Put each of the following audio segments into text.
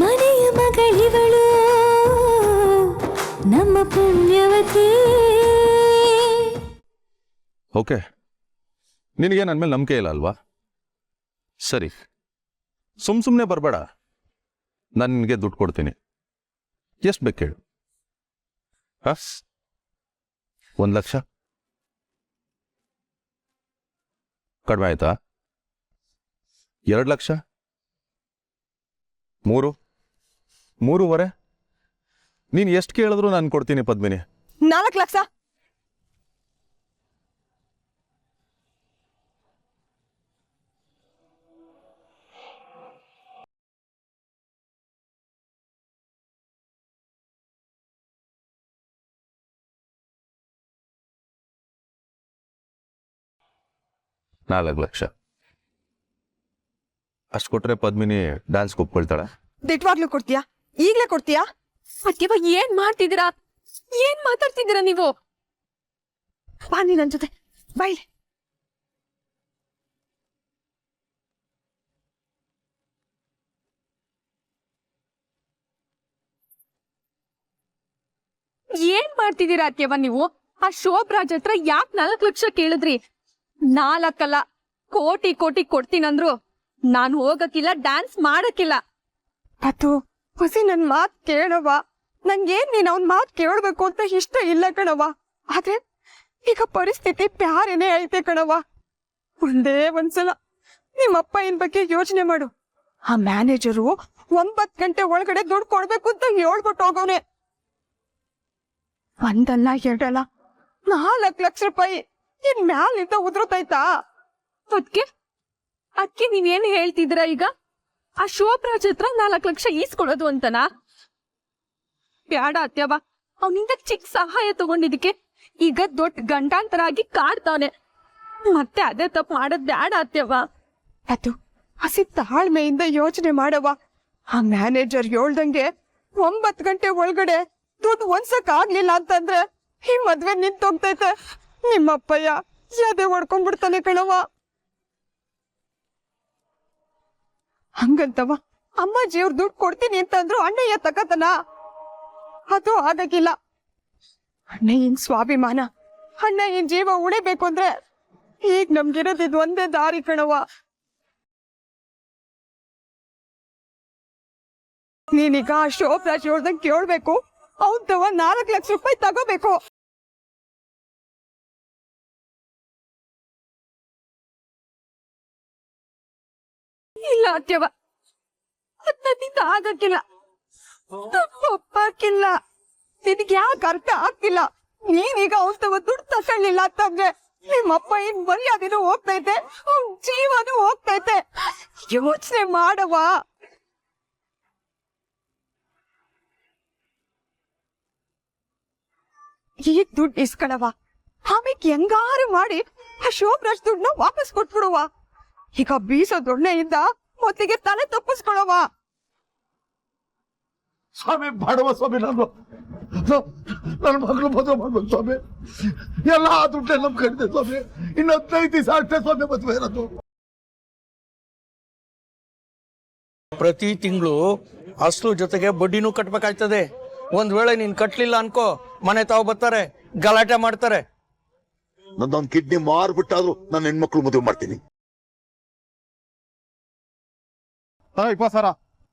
ಮನೆಯ ಮಗಳಿವಳು ನಮ್ಮ ಪುಣ್ಯವತಿ. ಓಕೆ, ನಿನಗೆ ನನ್ನ ಮೇಲೆ ನಂಬಿಕೆ ಇಲ್ಲ ಅಲ್ವಾ? ಸರಿ, ಸುಮ್ಮನೆ ಬರಬೇಡ. ನಾನು ನಿನಗೆ ದುಡ್ಡು ಕೊಡ್ತೀನಿ. ಎಷ್ಟು ಬೇಕು ಹೇಳು? 1 ಲಕ್ಷ ಕಡಿಮೆ ಆಯ್ತಾ? 2 ಲಕ್ಷ? 3.5? ನೀನು ಎಷ್ಟು ಕೇಳಿದ್ರು ನಾನು ಕೊಡ್ತೀನಿ ಪದ್ಮಿನಿ. 4 ಲಕ್ಷ. ಅಷ್ಟು ಕೊಟ್ರೆ ಪದ್ಮಿನಿ ಡ್ಯಾನ್ಸ್ ಒಪ್ಕೊಳ್ತಾಳೆ? ದಿಟ್ವಾಗ್ಲೂ ಕೊಡ್ತೀಯಾ? ಈಗ್ಲೇ ಕೊಡ್ತೀಯಾ? ಅತ್ಯವ ಏನ್ ಮಾಡ್ತಿದ್ದೀರಾ? ಏನ್ ಮಾತಾಡ್ತಿದ್ದೀರಾ ನೀವು? ಬಾ ನೀ ನನ್ ಜೊತೆ ಬೈ. ಏನ್ ಮಾಡ್ತಿದ್ದೀರಾ ಅತ್ಯವ ನೀವು? ಆ ಶೋಭರಾಜ್ ಹತ್ರ ಯಾಕೆ 4 ಲಕ್ಷ ಕೇಳಿದ್ರಿ? 4 ಅಲ್ಲ, ಕೋಟಿ ಕೊಡ್ತೀನಂದ್ರು ನಾನು ಹೋಗಕ್ಕಿಲ್ಲ, ಡ್ಯಾನ್ಸ್ ಮಾಡಕ್ಕಿಲ್ಲ. ಅದು ಹೊಸಿ ನನ್ ಮಾತ್ ಕೇಳವ. ನಂಗೇನ್ ನೀನ್ ಅವ್ನ್ ಮಾತ್ ಕೇಳ್ಬೇಕು ಅಂತ ಇಷ್ಟ ಇಲ್ಲ ಕಣವ. ಆದ್ರೆ ಈಗ ಪರಿಸ್ಥಿತಿ ಪ್ಯಾರೇನೆ ಐತೆ ಕಣವ. ಒಂದೇ ಒಂದ್ಸಲ ನಿಮ್ಮಪ್ಪ ಇನ್ ಬಗ್ಗೆ ಯೋಚನೆ ಮಾಡು. ಆ ಮ್ಯಾನೇಜರು 9 ಗಂಟೆ ಒಳಗಡೆ ದುಡ್ಡು ಕೊಡ್ಬೇಕು ಅಂತ ಹೇಳ್ಬಿಟ್ಟು ಹೋಗವ್ನೆ. 1 ಅಲ್ಲ 2 ಅಲ್ಲ 4 ಲಕ್ಷ ರೂಪಾಯಿ ಇನ್ ಮ್ಯಾಲಿಂದ ಉದುರುತ್ತೈತಾ? ಅದಕ್ಕೆ ನೀವೇನ್ ಹೇಳ್ತಿದ್ದೀರಾ ಈಗ? ಆ ಶೋಭರಾಜ್ ಹತ್ರ 4 ಲಕ್ಷ ಈಸ್ಕೊಡೋದು ಅಂತನಾ? ಬ್ಯಾಡ ಅತ್ಯವ, ಅವನಿಂದ ಚಿಕ್ಕ ಸಹಾಯ ತಗೊಂಡಿದ್ದಕ್ಕೆ ಈಗ ದೊಡ್ಡ ಗಂಡಾಂತರ ಆಗಿ ಕಾಡ್ತಾವನೆ. ಮತ್ತೆ ಅದೇ ತಪ್ಪು ಮಾಡೋದ್ ಬ್ಯಾಡ ಅತ್ಯವ. ಅದು ಹಸಿ ತಾಳ್ಮೆಯಿಂದ ಯೋಚನೆ ಮಾಡವ. ಆ ಮ್ಯಾನೇಜರ್ ಹೇಳ್ದಂಗೆ 9 ಗಂಟೆ ಒಳಗಡೆ ದುಡ್ಡು ಹೊಂದ್ಸಕ್ ಆಗ್ಲಿಲ್ಲ ಅಂತಂದ್ರೆ ಈ ಮದ್ವೆ ನಿಂತೋಗ್ತೈತೆ. ನಿಮ್ಮಪ್ಪಯ್ಯ ಯಾದೆ ಹೊಡ್ಕೊಂಡ್ಬಿಡ್ತಾನೆ ಕಣವ. ಹಂಗಂತವ ಅಮ್ಮಾಜಿಯವ್ರು ದುಡ್ಡು ಕೊಡ್ತೀನಿ ಅಂತಂದ್ರು ಅಣ್ಣಯ್ಯ ತಕತನ? ಅದು ಆಗಕ್ಕಿಲ್ಲ. ಅಣ್ಣಯ್ಯನ್ ಸ್ವಾಭಿಮಾನ, ಅಣ್ಣಯ್ಯನ್ ಜೀವ ಉಳಿಬೇಕು ಅಂದ್ರೆ ಈಗ ನಮ್ಗಿರೋದಿದ್ ಒಂದೇ ದಾರಿ ಕಣವ. ನೀನೀಗ ಆ ಶೋಭರಾಜ್ ಹೇಳ್ದಂಗ್ ಕೇಳ್ಬೇಕು. ಅವನ್ ತವ 4 ಲಕ್ಷ ರೂಪಾಯಿ ತಗೋಬೇಕು. ಇಲ್ಲ ಅತ್ಯವ, ನನ್ನಿಂದ ಆಗಕ್ಕಿಲ್ಲ, ಒಪ್ಪಕ್ಕಿಲ್ಲ. ನಿನಗೆ ಯಾಕೆ ಅರ್ಥ ಆಗ್ತಿಲ್ಲ? ನೀನೀಗ ಅವನ್ ತವ ದುಡ್ಡು ತಗೊಳ್ಳಿಲ್ಲ ಅಂತಂದ್ರೆ ನಿಮ್ಮಪ್ಪ ಏನ್ ಮರ್ಯಾದೆನೂ ಹೋಗ್ತೈತೆ, ಅವ್ನ್ ಜೀವನೂ ಹೋಗ್ತೈತೆ. ಯೋಚನೆ ಮಾಡವ. ಈಗ ದುಡ್ಡು ಇಸ್ಕೊಳವ, ಆಮೇಲೆ ಹೆಂಗಾರು ಮಾಡಿ ಆ ಶೋಭರಾಜ್ ದುಡ್ಡನ್ನ ವಾಪಸ್ ಕೊಟ್ಬಿಡುವ. ಈಗ ಬೀಸೋ ದೊಣ್ಣೆಯಿಂದ ಮೊದಲಿಗೆ ತಲೆ ತಪ್ಪಿಸ್ಕೊಳವ. ಸ್ವಾಮಿ ಮಾಡುವ ಸ್ವಾಮಿ, ನನ್ನ ಮಗಳು ಮದುವೆ ಮಾಡ್ಬೇಕು ಸ್ವಾಮಿ. ಎಲ್ಲ ದುಡ್ಡೇ ನಮ್ ಕಡಿದೆ ಸ್ವಾಮಿ. ಇನ್ನು 15 ದಿವಸ ಅಷ್ಟೇ ಸ್ವಾಮಿ ಮದುವೆ ಇರೋದು. ಪ್ರತಿ ತಿಂಗಳು ಅಸ್ಲು ಜೊತೆಗೆ ಬಡ್ಡಿನೂ ಕಟ್ಬೇಕಾಯ್ತದೆ. ಒಂದ್ ವೇಳೆ ನೀನ್ ಕಟ್ಲಿಲ್ಲ ಅನ್ಕೋ, ಮನೆ ತಾವು ಬರ್ತಾರೆ, ಗಲಾಟೆ ಮಾಡ್ತಾರೆ. ನಂದೊಂದು ಕಿಡ್ನಿ ಮಾರ್ಬಿಟ್ಟಾದ್ರು ನನ್ನ ಹೆಣ್ಮಕ್ಳು ಮದುವೆ ಮಾಡ್ತೀನಿ. 20 ಸಾವಿರ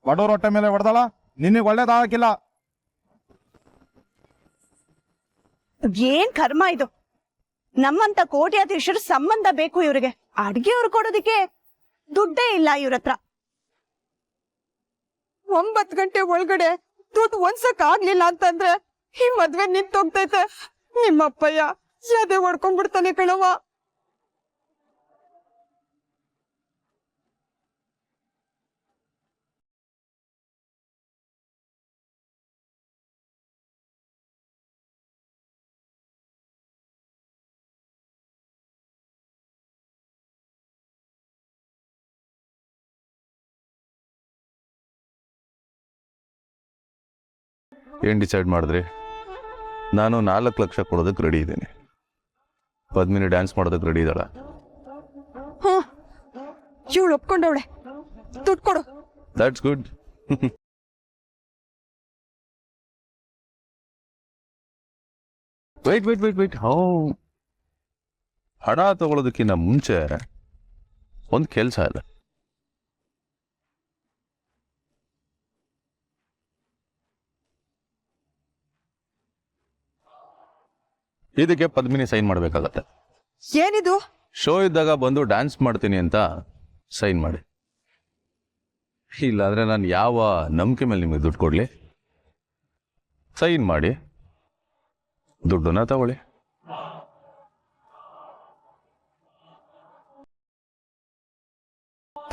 ಬಡವ್ರ ಹೊಟ್ಟೆ ಮೇಲೆ ಹೊಡೆದಳ, ನಿನಗೆ ಒಳ್ಳೇದಾಗಕ್ಕಿಲ್ಲ. ಏನ್ ಕರ್ಮ ಇದು? ನಮ್ಮಂತ ಕೋಟ್ಯಾಧೀಶರ ಸಂಬಂಧ ಬೇಕು ಇವ್ರಿಗೆ. ಅಡ್ಗೆಯವ್ರು ಕೊಡೋದಿಕ್ಕೆ ದುಡ್ಡೇ ಇಲ್ಲ ಇವ್ರ ಹತ್ರ. 9 ಗಂಟೆ ಒಳಗಡೆ ದುಡ್ಡು ಹೊಂದ್ಸಕ್ ಆಗ್ಲಿಲ್ಲ ಅಂತಂದ್ರೆ ಈ ಮದ್ವೆ ನಿಂತೋಗ್ತೈತೆ. ನಿಮ್ಮಪ್ಪಯ್ಯ ಯಾದೆ ಹೊಡ್ಕೊಂಡ್ಬಿಡ್ತಾನೆ ಕಣವ. ಏನು ಡಿಸೈಡ್ ಮಾಡಿದ್ರಿ? ನಾನು 4 ಲಕ್ಷ ಕೊಡೋದಕ್ಕೆ ರೆಡಿ ಇದ್ದೀನಿ. ಪದ್ಮಿನಿ ಡ್ಯಾನ್ಸ್ ಮಾಡೋದಕ್ಕೆ ರೆಡಿ ಇದ್ದಾಳ? ಇವಳು ಒಪ್ಕೊಂಡವಳೆ. ದುಡ್ಡು ಕೊಡು. That's good. ವೆಯ್ಟ್ ಹೌ ಹಣ ತಗೊಳ್ಳೋದಕ್ಕಿಂತ ಮುಂಚೆ ಒಂದು ಕೆಲಸ ಇಲ್ಲ. ಇದಕ್ಕೆ ಪದ್ಮಿನಿ ಸೈನ್ ಮಾಡಬೇಕಾಗತ್ತೆ. ಏನಿದು? ಶೋ ಇದ್ದಾಗ ಬಂದು ಡ್ಯಾನ್ಸ್ ಮಾಡ್ತೀನಿ ಅಂತ ಸೈನ್ ಮಾಡಿ. ಇಲ್ಲಾಂದ್ರೆ ನಾನು ಯಾವ ನಂಬಿಕೆ ಮೇಲೆ ನಿಮಗೆ ದುಡ್ಡು ಕೊಡಲಿ? ಸೈನ್ ಮಾಡಿ ದುಡ್ಡನ್ನ ತಗೊಳ್ಳಿ.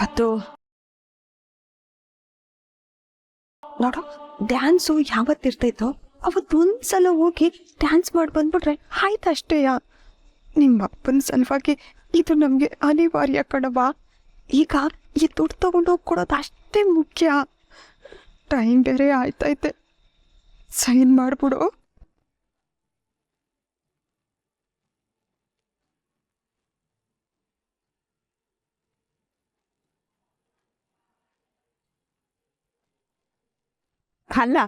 ಪತ್ತು ನೋಡು, ಡ್ಯಾನ್ಸು ಯಾವತ್ತಿರ್ತೈತೋ ಅವತ್ತೊಂದ್ಸಲ ಹೋಗಿ ಡ್ಯಾನ್ಸ್ ಮಾಡಿ ಬಂದ್ಬಿಟ್ರೆ ಆಯ್ತು ಅಷ್ಟೇಯ. ನಿಮ್ಮ ಅಪ್ಪನ ಸಲುವಾಗಿ ಇದು ನಮಗೆ ಅನಿವಾರ್ಯ ಕಣವ. ಈಗ ಈ ದುಡ್ಡು ತಗೊಂಡು ಹೋಗಿ ಕೊಡೋದು ಅಷ್ಟೇ ಮುಖ್ಯ. ಟೈಮ್ ಬೇರೆ ಆಯ್ತೈತೆ, ಸೈನ್ ಮಾಡ್ಬಿಡು. ಅಲ್ಲ,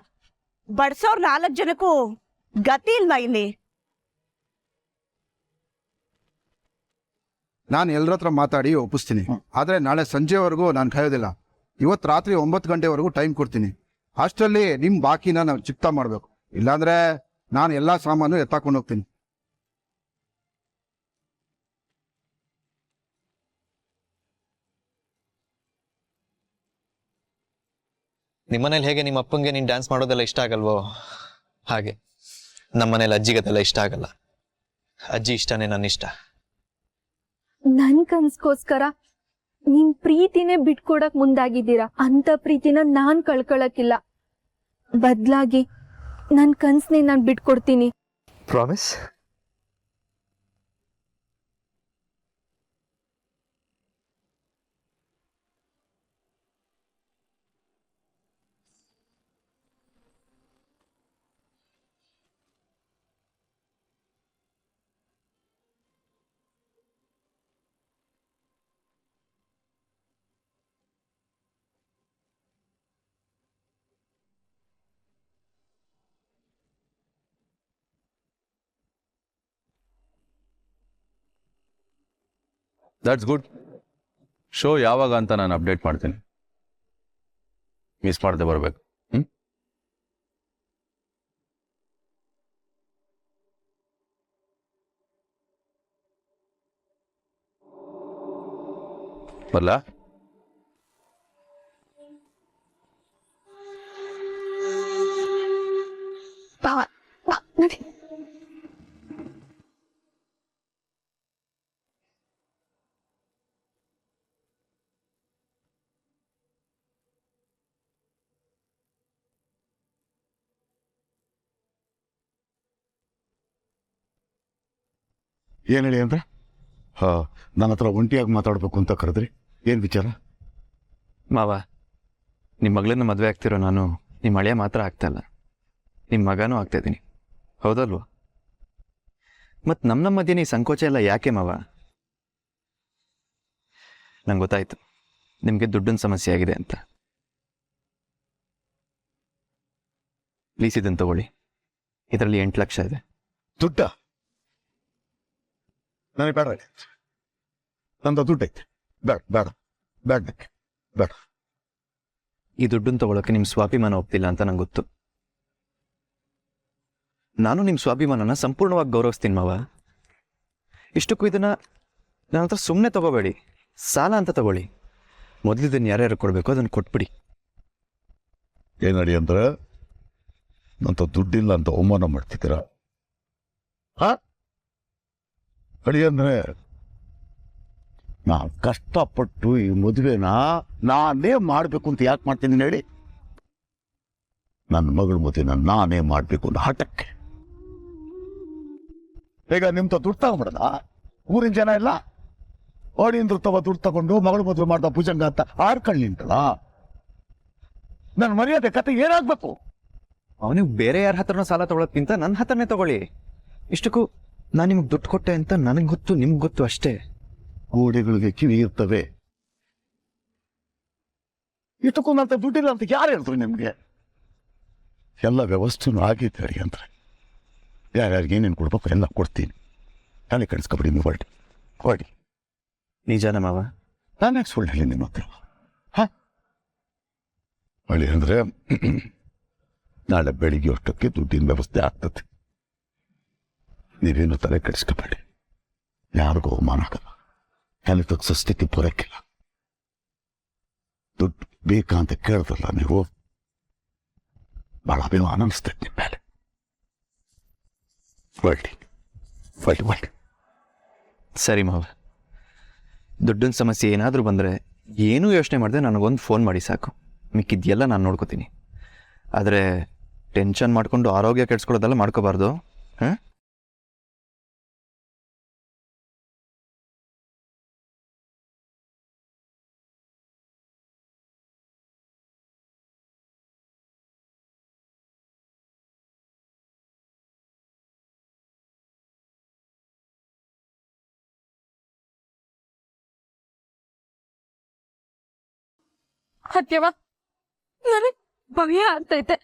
ಬಡ್ಸೋರ್ 4 ಜನಕ್ಕೂ ಗತಿ ಇಲ್ವಾ ಇಲ್ಲಿ? ನಾನು ಎಲ್ಲರ ಹತ್ರ ಮಾತಾಡಿ ಒಪ್ಪಿಸ್ತೀನಿ. ಆದರೆ ನಾಳೆ ಸಂಜೆವರೆಗೂ ನಾನು ಕಾಯೋದಿಲ್ಲ. ಇವತ್ತು ರಾತ್ರಿ 9 ಗಂಟೆವರೆಗೂ ಟೈಮ್ ಕೊಡ್ತೀನಿ. ಅಷ್ಟರಲ್ಲಿ ನಿಮ್ಮ ಬಾಕಿನ ನಾವು ಚಿಕ್ತಾ ಮಾಡಬೇಕು. ಇಲ್ಲಾಂದ್ರೆ ನಾನು ಎಲ್ಲ ಸಾಮಾನು ಎತ್ತಾಕೊಂಡು ಹೋಗ್ತೀನಿ. ನಿಮ್ಮನೇಲಿ ಹೇಗೆ ನಿಮ್ಮ ಅಪ್ಪಂಗೆ ನೀನು ಡ್ಯಾನ್ಸ್ ಮಾಡೋದೆಲ್ಲ ಇಷ್ಟ ಆಗಲ್ವೋ ಹಾಗೆ ನಮ್ಮನೇಲಿ ಅಜ್ಜಿಗೆ ಅದೆಲ್ಲ ಇಷ್ಟ ಆಗಲ್ಲ. ಅಜ್ಜಿ ಇಷ್ಟನೇ ನನ್ನ ಇಷ್ಟ. ನನ್ ಕನ್ಸ್ಗೋಸ್ಕರ ನಿಮ್ ಪ್ರೀತಿನೇ ಬಿಟ್ಕೊಡಕ್ ಮುಂದಾಗಿದ್ದೀರಾ. ಅಂತ ಪ್ರೀತಿನ ನಾನ್ ಕಳ್ಕೊಳಕ್ಕಿಲ್ಲ. ಬದ್ಲಾಗಿ ನನ್ ಕನ್ಸ್ನೇ ನಾನ್ ಬಿಟ್ಕೊಡ್ತೀನಿ. ಪ್ರಾಮಿಸ್? That's good. ಶೋ ಯಾವಾಗ ಅಂತ ನಾನು ಅಪ್ಡೇಟ್ ಮಾಡ್ತೀನಿ. ಮಿಸ್ ಮಾಡದೆ ಬರಬೇಕು. ಬರ್ಲಾ? ಬಾ ಬಾ ನಡಿ. ಏನು ಹೇಳಿ ಅಂದ್ರೆ ನನ್ನ ಹತ್ರ ಒಂಟಿಯಾಗಿ ಮಾತಾಡ್ಬೇಕು ಅಂತ ಕರೆದ್ರಿ? ಏನು ವಿಚಾರ? ಮಾವ, ನಿಮ್ಮ ಮಗಳನ್ನ ಮದುವೆ ಆಗ್ತಿರೋ ನಾನು ನಿಮ್ಮ ಹಳೆಯ ಮಾತ್ರ ಆಗ್ತಾ ಇಲ್ಲ, ನಿಮ್ಮ ಮಗನೂ ಆಗ್ತಾ ಇದ್ದೀನಿ, ಹೌದಲ್ವ? ಮತ್ತು ನಮ್ಮ ಮಧ್ಯೆ ಈ ಸಂಕೋಚ ಎಲ್ಲ ಯಾಕೆ ಮಾವ? ನಂಗೆ ಗೊತ್ತಾಯ್ತು ನಿಮಗೆ ದುಡ್ಡಿನ ಸಮಸ್ಯೆ ಆಗಿದೆ ಅಂತ. ಪ್ಲೀಸ್ ಇದನ್ನು ತಗೊಳ್ಳಿ. ಇದರಲ್ಲಿ 8 ಲಕ್ಷ ಇದೆ. ದುಡ್ಡ? ನನಗೆ ಬೇಡ. ನಂದು ದುಡ್ಡು ಐತೆ. ಬೇಡ ಬೇಡ ಬೇಡ ಬೇಡ. ಈ ದುಡ್ಡನ್ನು ತಗೊಳಕ್ಕೆ ನಿಮ್ಮ ಸ್ವಾಭಿಮಾನ ಒಪ್ತಿಲ್ಲ ಅಂತ ನಂಗೆ ಗೊತ್ತು. ನಾನು ನಿಮ್ಮ ಸ್ವಾಭಿಮಾನನ ಸಂಪೂರ್ಣವಾಗಿ ಗೌರವಿಸ್ತೀನಿ ಮಾವ. ಇಷ್ಟಕ್ಕೂ ಇದನ್ನ ನನ್ನ ಹತ್ರ ಸುಮ್ಮನೆ ತಗೋಬೇಡಿ, ಸಾಲ ಅಂತ ತಗೊಳ್ಳಿ. ಮೊದಲಿದ್ದನ್ನು ಯಾರ್ಯಾರು ಕೊಡಬೇಕು ಅದನ್ನು ಕೊಟ್ಬಿಡಿ. ಏನಡಿ ಅಂದ್ರೆ ನಂತ ದುಡ್ಡಿಲ್ಲ ಅಂತ ಅವಮಾನ ಮಾಡ್ತಿದ್ದೀರ? ಅಡಿ ಅಂದ್ರೆ ನಾ ಕಷ್ಟಪಟ್ಟು ಈ ಮದುವೆನ ನಾನೇ ಮಾಡಬೇಕು ಅಂತ ಯಾಕೆ ಮಾಡ್ತೀನಿ ಹೇಳಿ? ನನ್ನ ಮಗಳ ಮದುವೆನ ನಾನೇ ಮಾಡಬೇಕು ಅಂತ ಹಠಕ್ಕೆ. ಈಗ ನಿಮ್ತ ದುಡ್ಡು ತಗೊಂಬಿಡದ? ಊರಿನ ಜನ ಇಲ್ಲ ಓಡಿಂದ್ರು ದುಡ್ಡು ತಗೊಂಡು ಮಗಳ ಮದುವೆ ಮಾಡ್ದ ಭುಜಂಗ ಅಂತ ಆಡ್ಕೊಂಡು ನಿಂತಲ್ಲ. ನನ್ನ ಮರ್ಯಾದೆ ಕತೆ ಏನಾಗ್ಬೇಕು? ಅವನಿಗೆ ಬೇರೆ ಯಾರ ಹತ್ರನೋ ಸಾಲ ತಗೊಳೋದ್ಕಿಂತ ನನ್ನ ಹತ್ರನೇ ತಗೊಳ್ಳಿ. ಇಷ್ಟಕ್ಕೂ ನಾನು ನಿಮ್ಗೆ ದುಡ್ಡು ಕೊಟ್ಟೆ ಅಂತ ನನಗೆ ಗೊತ್ತು, ನಿಮ್ಗೆ ಗೊತ್ತು ಅಷ್ಟೇ. ಗೋಡೆಗಳಿಗೆ ಕಿವಿ ಇರ್ತವೆ. ಇಷ್ಟಕ್ಕೂ ನಂತ ದುಡ್ಡಿಲ್ಲ ಅಂತ ಯಾರು ಹೇಳಿದ್ರು ನಿಮ್ಗೆ? ಎಲ್ಲ ವ್ಯವಸ್ಥೆನೂ ಆಗಿತ್ತು ಹೇಳಿ ಅಂದ್ರೆ ಯಾರ್ಯಾರಿಗೆ ಏನೇನು ಕೊಡ್ಬೇಕು ಎಲ್ಲ ಕೊಡ್ತೀನಿ. ನಾಳೆ ಕಳಿಸ್ಕೊಬಿಡಿ ನೀವು ಹೊರಡಿ ಹೊರಡಿ. ನಿಜಾನ ಮಾವ? ನಾನು ಯಾಕೆ ಸುಳ್ಳು ಹೇಳಿ ನಿಮ್ಮ ಹತ್ರ? ಹಾಂ ಹೊಳ್ಳಿ ಅಂದರೆ ನಾಳೆ ಬೆಳಿಗ್ಗೆ ಅಷ್ಟಕ್ಕೆ ದುಡ್ಡಿನ ವ್ಯವಸ್ಥೆ ಆಗ್ತದೆ. ನೀವೇನು ತಲೆ ಕೆಡಿಸ್ಕೊಬೇಡಿ. ಯಾರಿಗೂ ಅವಮಾನ ಆಗಲ್ಲ. ತಲೆ ತಗ್ಸೋ ಸ್ಥಿತಿ ಬರೋಕ್ಕಿಲ್ಲ. ದುಡ್ಡು ಬೇಕಾ ಅಂತ ಕೇಳಿದ್ರಲ್ಲ ನೀವು, ಭಾಳ ಅಭಿಮಾನ ಅನಿಸ್ತೈತೆ ನಿಮ್ಮ ಮೇಲೆ. ಹೊರಡಿ ಹೊರಡಿ ಹೊರಡಿ. ಸರಿ ಮಾವ, ದುಡ್ಡಿನ ಸಮಸ್ಯೆ ಏನಾದರೂ ಬಂದರೆ ಏನೂ ಯೋಚನೆ ಮಾಡಿದೆ ನನಗೊಂದು ಫೋನ್ ಮಾಡಿ ಸಾಕು. ಮಿಕ್ಕಿದ್ದೆಲ್ಲ ನಾನು ನೋಡ್ಕೋತೀನಿ. ಆದರೆ ಟೆನ್ಷನ್ ಮಾಡಿಕೊಂಡು ಆರೋಗ್ಯ ಕೆಡಿಸ್ಕೊಳ್ಳೋದೆಲ್ಲ ಮಾಡ್ಕೋಬಾರ್ದು. ಹಾಂ? ಅತ್ಯವ, ನನಗ್ ಭಯ ಆಗ್ತೈತೆ.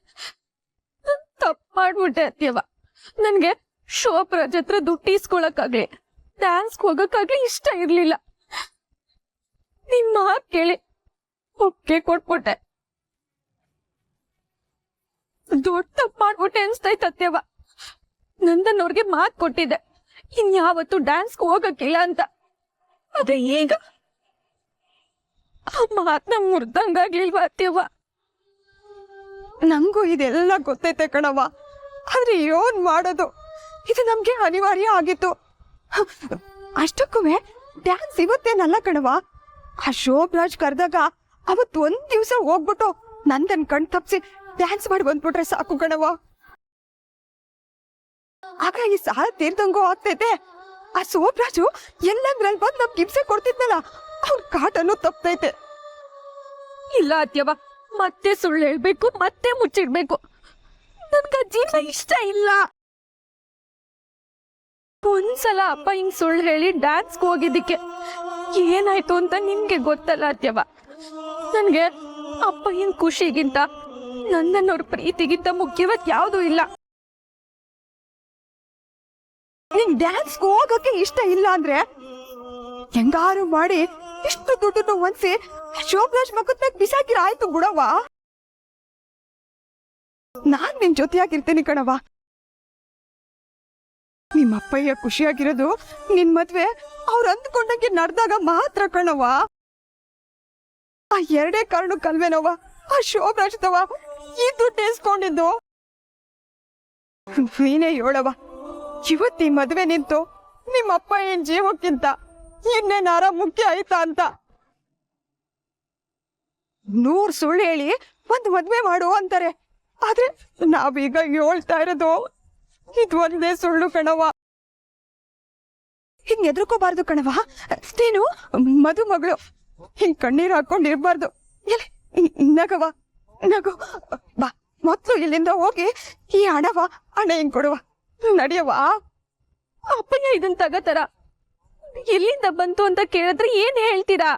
ತಪ್ಪು ಮಾಡ್ಬಿಟ್ಟೆ ಅತ್ಯವ. ನನ್ಗೆ ಶೋ ಪ್ರಾಜೆಕ್ಟ್ ಹತ್ರ ದುಡ್ಡು ಈಸ್ಕೊಳಕ್ಕಾಗ್ಲಿ, ಡ್ಯಾನ್ಸ್ಗೆ ಹೋಗಕ್ಕಾಗ್ಲಿ ಇಷ್ಟ ಇರ್ಲಿಲ್ಲ. ನಿನ್ ಮಾತ್ ಕೇಳಿ ಒಪ್ಪಿಗೆ ಕೊಟ್ಬಿಟ್ಟೆ. ದೊಡ್ಡ ತಪ್ಪು ಮಾಡ್ಬಿಟ್ಟೆ ಅನ್ಸ್ತೈತೆ ಅತ್ಯವ. ನಂದನ್ ಅವ್ರಿಗೆ ಮಾತ್ ಕೊಟ್ಟಿದ್ದೆ ಇನ್ಯಾವತ್ತು ಡ್ಯಾನ್ಸ್ಗೆ ಹೋಗಕ್ಕಿಲ್ಲ ಅಂತ. ಅದೇ ಈಗ ಆ ಮಾತನ್ನ ಮುರ್ದಂಗಾಗ್ಲಿಲ್ವಾ ಅತ್ಯವ? ನಂಗೂ ಇದೆಲ್ಲ ಗೊತ್ತೈತೆ ಕಣವ. ಆದ್ರೆ ಏನ್ ಮಾಡೋದು, ಇದು ನಮ್ಗೆ ಅನಿವಾರ್ಯ ಆಗಿತ್ತು. ಅಷ್ಟಕ್ಕೂ ಡ್ಯಾನ್ಸ್ ಇವತ್ತೇನಲ್ಲ ಕಣವ. ಆ ಶೋಭರಾಜ್ ಕರೆದಾಗ ಅವತ್ತು ಒಂದ್ ದಿವ್ಸ ಹೋಗ್ಬಿಟ್ಟು ನಂದನ್ ಕಣ್ ತಪ್ಸಿ ಡ್ಯಾನ್ಸ್ ಮಾಡಿ ಬಂದ್ಬಿಟ್ರೆ ಸಾಕು ಕಣವ. ಆಗ ಈ ಸಾಲ ತೀರ್ದಂಗೂ ಆಗ್ತೈತೆ. ಆ ಶೋಭರಾಜು ಎಲ್ಲಂದ್ರಲ್ಲಿ ಬಂದು ನಮ್ಗೆ ಹಿಂಸೆ ಕೊಡ್ತಿದ್ನಲ್ಲ, ಅವ್ರ ಕಾಟನು ತಪ್ಪೈತೆ. ಇಲ್ಲ ಅತ್ಯವ, ಮತ್ತೆ ಸುಳ್ಳು ಹೇಳ್ಬೇಕು, ಮತ್ತೆ ಮುಚ್ಚಿಡ್ಬೇಕು. ನನ್ಗ ಜೀವನ ಇಷ್ಟ ಇಲ್ಲ. ಒಂದ್ಸಲ ಅಪ್ಪ ಹಿಂಗ್ ಸುಳ್ಳು ಹೇಳಿ ಡ್ಯಾನ್ಸ್ಗೆ ಹೋಗಿದ್ದಕ್ಕೆ ಏನಾಯ್ತು ಅಂತ ನಿಮ್ಗೆ ಗೊತ್ತಲ್ಲ ಅತ್ಯವ. ನನ್ಗೆ ಅಪ್ಪ ಹಿಂಗ್ ಖುಷಿಗಿಂತ ನನ್ನನ್ನವ್ರ ಪ್ರೀತಿಗಿಂತ ಮುಖ್ಯವಾದ ಯಾವ್ದು ಇಲ್ಲ. ನಿಂಗ್ ಡ್ಯಾನ್ಸ್ಗೆ ಹೋಗಕ್ಕೆ ಇಷ್ಟ ಇಲ್ಲ ಅಂದ್ರೆ ಹೆಂಗಾರು ಮಾಡಿ ಇಷ್ಟು ದುಡ್ಡನ್ನು ಒಂದ್ಸಿ ಶೋಭರಾಜ್ ಮಗದ್ನಾಗ ಬಿಸಾಕಿರ ಆಯ್ತು ಬಿಡವ್ವ. ನಾನ್ ನಿನ್ ಜೊತೆಯಾಗಿರ್ತೀನಿ ಕಣವ. ನಿಮ್ಮಪ್ಪಯ್ಯ ಖುಷಿಯಾಗಿರೋದು ನಿನ್ ಮದ್ವೆ ಅವ್ರು ಅಂದ್ಕೊಂಡಂಗೆ ನಡ್ದಾಗ ಮಾತ್ರ ಕಣವ. ಆ ಎರಡೇ ಕಾರಣಕ್ಕಲ್ವೇನವ ಆ ಶೋಭರಾಜ್ದವ ಈ ದುಡ್ಡು ಎಸ್ಕೊಂಡಿದ್ದು. ನೀನೇ ಹೇಳವ, ಇವತ್ತಿ ಮದ್ವೆ ನಿಂತು ನಿಮ್ಮಪ್ಪ ಏನ್ ಜೀವಕ್ಕಿಂತ ಇನ್ನೇನಾರ ಮುಖ್ಯ ಆಯ್ತಾ ಅಂತ. 100 ಸುಳ್ಳು ಹೇಳಿ ಒಂದ್ ಮದ್ವೆ ಮಾಡು ಅಂತಾರೆ. ಆದ್ರೆ ನಾವೀಗ ಹೇಳ್ತಾ ಇರೋದು ಇದು ಒಂದೇ ಸುಳ್ಳು ಕಣವ. ಹಿಂಗ್ ಎದ್ರಕೋಬಾರ್ದು ಕಣವ. ನೀನು ಮದುಮಗಳು ಹಿಂಗ್ ಕಣ್ಣೀರ್ ಹಾಕೊಂಡಿರ್ಬಾರ್ದು. ಎಲ್ಲಿ ನಗವ, ನಗು. ಬಾ ಮೊದ್ಲು ಇಲ್ಲಿಂದ ಹೋಗಿ ಈ ಹಣವ ಹಿಂಗ್ ಕೊಡುವ. ನಡಿಯವ. ಅಪ್ಪಯ್ಯ ಇದನ್ ತಗತಾರ. ಎಲ್ಲಿಂದ ಬಂತು ಅಂತ ಕೇಳಿದ್ರೆ ಏನ್ ಹೇಳ್ತೀರಾ?